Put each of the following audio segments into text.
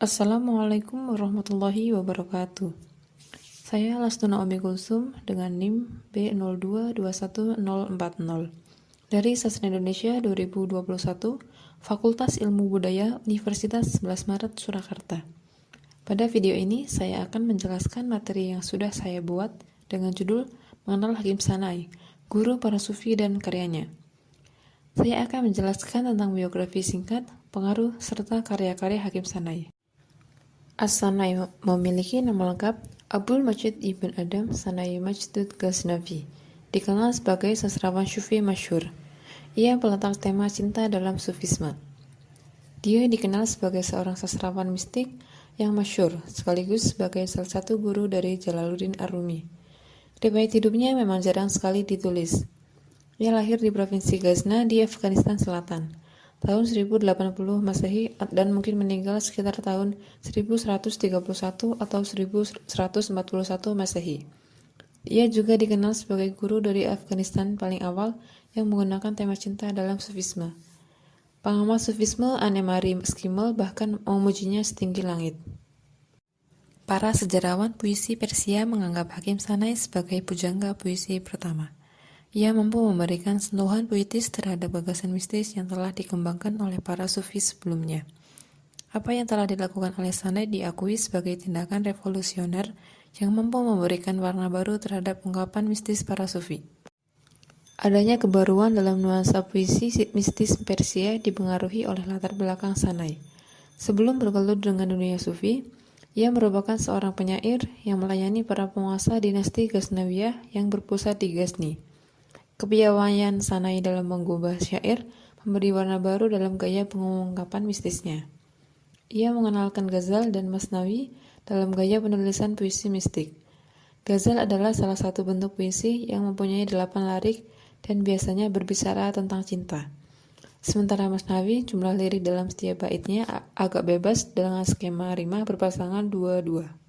Assalamualaikum warahmatullahi wabarakatuh. Saya Lastuna Umi Kulsum dengan NIM B02214040 dari Sastra Indonesia 2021, Fakultas Ilmu Budaya Universitas 11 Maret Surakarta. Pada video ini saya akan menjelaskan materi yang sudah saya buat dengan judul Mengenal Hakim Sanai, Guru Para Sufi dan Karyanya. Saya akan menjelaskan tentang biografi singkat, pengaruh, serta karya-karya Hakim Sanai. As-Sanai memiliki nama lengkap Abdul Majid Ibn Adam Sanai Majdud Ghaznavi, dikenal sebagai sastrawan Sufi masyhur. Ia peletak tema cinta dalam Sufisme. Dia dikenal sebagai seorang sastrawan mistik yang masyhur, sekaligus sebagai salah satu guru dari Jalaluddin Ar-Rumi. Riwayat hidupnya memang jarang sekali ditulis. Ia lahir di Provinsi Ghazna di Afghanistan Selatan tahun 1080 Masehi dan mungkin meninggal sekitar tahun 1131 atau 1141 Masehi. Ia juga dikenal sebagai guru dari Afghanistan paling awal yang menggunakan tema cinta dalam Sufisme. Pengamat Sufisme Anne-Marie Skimmel bahkan memujinya setinggi langit. Para sejarawan puisi Persia menganggap Hakim Sanai sebagai pujangga puisi pertama. Ia mampu memberikan sentuhan puitis terhadap gagasan mistis yang telah dikembangkan oleh para sufi sebelumnya. Apa yang telah dilakukan oleh Sanai diakui sebagai tindakan revolusioner yang mampu memberikan warna baru terhadap ungkapan mistis para sufi. Adanya kebaruan dalam nuansa puisi mistis Persia dipengaruhi oleh latar belakang Sanai. Sebelum bergelut dengan dunia sufi, ia merupakan seorang penyair yang melayani para penguasa dinasti Ghaznawiyah yang berpusat di Ghazni. Kepiawaian Sanai dalam mengubah syair memberi warna baru dalam gaya pengungkapan mistisnya. Ia mengenalkan ghazal dan masnawi dalam gaya penulisan puisi mistik. Ghazal adalah salah satu bentuk puisi yang mempunyai 8 lirik dan biasanya berbicara tentang cinta. Sementara masnawi, jumlah lirik dalam setiap baitnya agak bebas dengan skema rima berpasangan 2-2.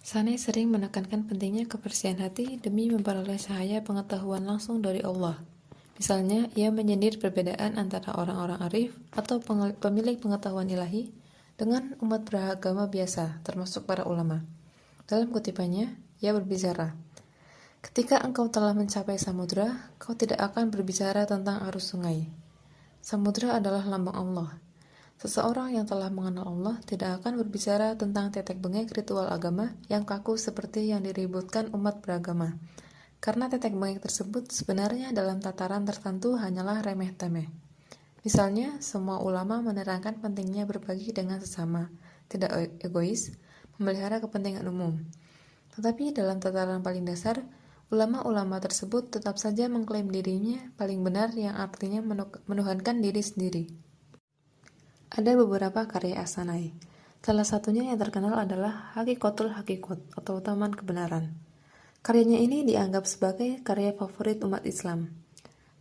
Sanai sering menekankan pentingnya kebersihan hati demi memperoleh cahaya pengetahuan langsung dari Allah. Misalnya, ia menyindir perbedaan antara orang-orang arif atau pemilik pengetahuan ilahi dengan umat beragama biasa, termasuk para ulama. Dalam kutipannya, ia berbicara, "Ketika engkau telah mencapai samudra, kau tidak akan berbicara tentang arus sungai. Samudra adalah lambang Allah. Seseorang yang telah mengenal Allah tidak akan berbicara tentang tetek bengek ritual agama yang kaku seperti yang diributkan umat beragama. Karena tetek bengek tersebut sebenarnya dalam tataran tertentu hanyalah remeh-temeh. Misalnya, semua ulama menerangkan pentingnya berbagi dengan sesama, tidak egois, memelihara kepentingan umum. Tetapi dalam tataran paling dasar, ulama-ulama tersebut tetap saja mengklaim dirinya paling benar yang artinya menuhankan diri sendiri." Ada beberapa karya As-Sanai. Salah satunya yang terkenal adalah Hakikotul Hakikot atau Taman Kebenaran. Karyanya ini dianggap sebagai karya favorit umat Islam.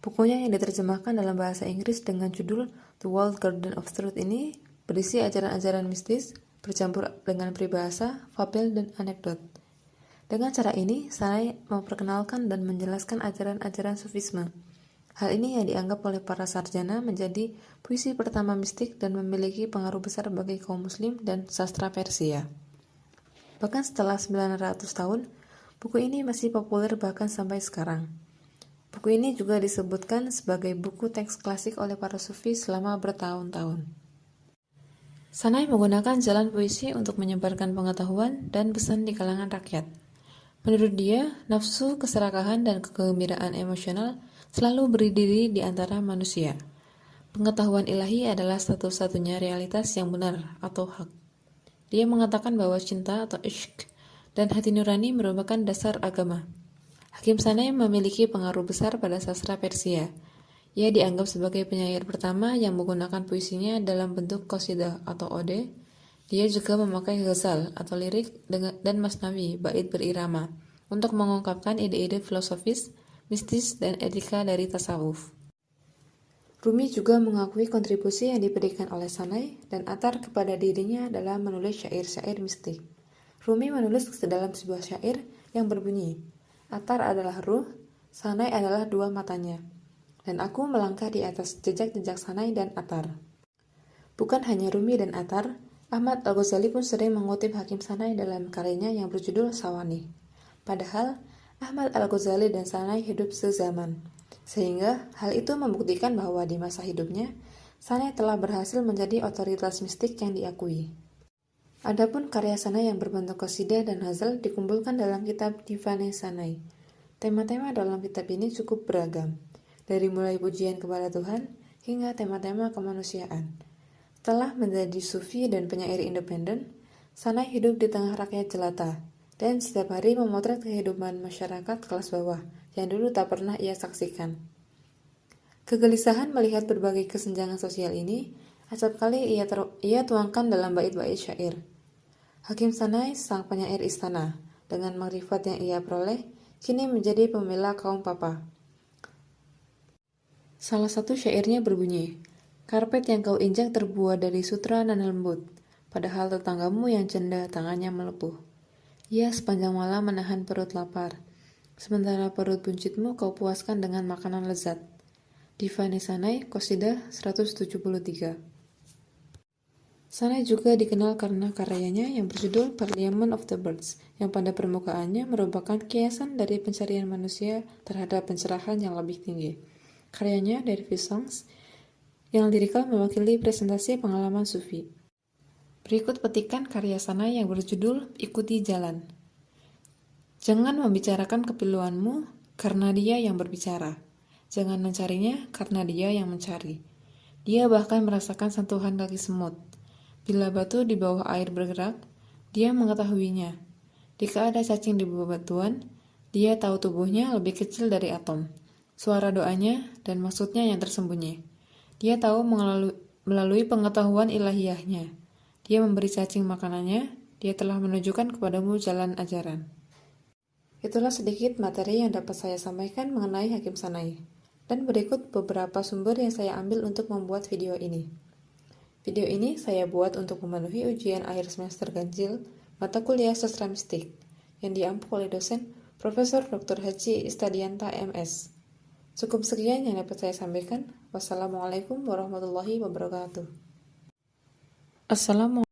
Bukunya yang diterjemahkan dalam bahasa Inggris dengan judul The Walled Garden of Truth ini berisi ajaran-ajaran mistis bercampur dengan peribahasa, fabel, dan anekdot. Dengan cara ini, Sanai memperkenalkan dan menjelaskan ajaran-ajaran Sufisme. Hal ini yang dianggap oleh para sarjana menjadi puisi pertama mistik dan memiliki pengaruh besar bagi kaum muslim dan sastra Persia. Bahkan setelah 900 tahun, buku ini masih populer bahkan sampai sekarang. Buku ini juga disebutkan sebagai buku teks klasik oleh para sufi selama bertahun-tahun. Sanai menggunakan jalan puisi untuk menyebarkan pengetahuan dan pesan di kalangan rakyat. Menurut dia, nafsu, keserakahan, dan kegembiraan emosional selalu berdiri di antara manusia. Pengetahuan ilahi adalah satu-satunya realitas yang benar atau hak. Dia mengatakan bahwa cinta atau ishq dan hati nurani merupakan dasar agama. Hakim Sanai memiliki pengaruh besar pada sastra Persia. Ia dianggap sebagai penyair pertama yang menggunakan puisinya dalam bentuk qasidah atau ode. Dia juga memakai ghazal atau lirik dan masnawi, bait berirama, untuk mengungkapkan ide-ide filosofis, mistis, dan etika dari tasawuf. Rumi juga mengakui kontribusi yang diberikan oleh Sanai dan Attar kepada dirinya dalam menulis syair-syair mistik. Rumi menulis dalam sebuah syair yang berbunyi, "Attar adalah ruh, Sanai adalah dua matanya, dan aku melangkah di atas jejak-jejak Sanai dan Attar." Bukan hanya Rumi dan Attar, Ahmad Al-Ghazali pun sering mengutip Hakim Sanai dalam karyanya yang berjudul Sawani. Padahal, Ahmad Al-Ghazali dan Sanai hidup sezaman, sehingga hal itu membuktikan bahwa di masa hidupnya, Sanai telah berhasil menjadi otoritas mistik yang diakui. Adapun karya Sanai yang berbentuk qasidah dan ghazal dikumpulkan dalam kitab Divane Sanai. Tema-tema dalam kitab ini cukup beragam, dari mulai pujian kepada Tuhan hingga tema-tema kemanusiaan. Setelah menjadi sufi dan penyair independen, Sanai hidup di tengah rakyat jelata dan setiap hari memotret kehidupan masyarakat kelas bawah yang dulu tak pernah ia saksikan. Kegelisahan melihat berbagai kesenjangan sosial ini acap kali ia tuangkan dalam bait-bait syair. Hakim Sanai, sang penyair istana, dengan makrifat yang ia peroleh, kini menjadi pembela kaum papa. Salah satu syairnya berbunyi, "Karpet yang kau injak terbuat dari sutra nan lembut, padahal tetanggamu yang cenda tangannya melepuh. Ia sepanjang malam menahan perut lapar, sementara perut buncitmu kau puaskan dengan makanan lezat." Divane Sanai, Qasidah 173. Sanai juga dikenal karena karyanya yang berjudul Parliament of the Birds, yang pada permukaannya merupakan kiasan dari pencarian manusia terhadap pencerahan yang lebih tinggi. Karyanya, Dervish Songs, yang lirikal mewakili presentasi pengalaman sufi. Berikut petikan karya Sanai yang berjudul Ikuti Jalan. Jangan membicarakan kepiluanmu karena dia yang berbicara. Jangan mencarinya karena dia yang mencari. Dia bahkan merasakan sentuhan kaki semut. Bila batu di bawah air bergerak, dia mengetahuinya. Jika ada cacing di bawah batuan, dia tahu tubuhnya lebih kecil dari atom. Suara doanya dan maksudnya yang tersembunyi. Dia tahu melalui pengetahuan ilahiyahnya. Dia memberi cacing makanannya, dia telah menunjukkan kepadamu jalan ajaran. Itulah sedikit materi yang dapat saya sampaikan mengenai Hakim Sanai. Dan berikut beberapa sumber yang saya ambil untuk membuat video ini. Video ini saya buat untuk memenuhi ujian akhir semester ganjil mata kuliah sastra mistik yang diampu oleh dosen Profesor Dr. Haji Istadianta MS. Cukup sekian yang dapat saya sampaikan. Wassalamualaikum warahmatullahi wabarakatuh. Assalamualaikum.